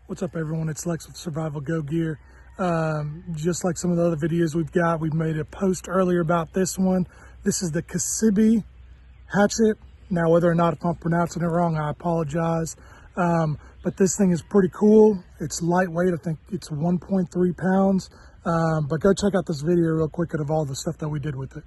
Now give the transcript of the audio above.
What's up, everyone? It's Lex with Survival Go Gear. Just like some of the other videos we've made a post earlier about this one. This is the KSEIBI Hatchet. Now, whether or not if I'm pronouncing it wrong, I apologize. But this thing is pretty cool. It's lightweight. I think it's 1.3 pounds. But go check out this video real quick of all the stuff that we did with it.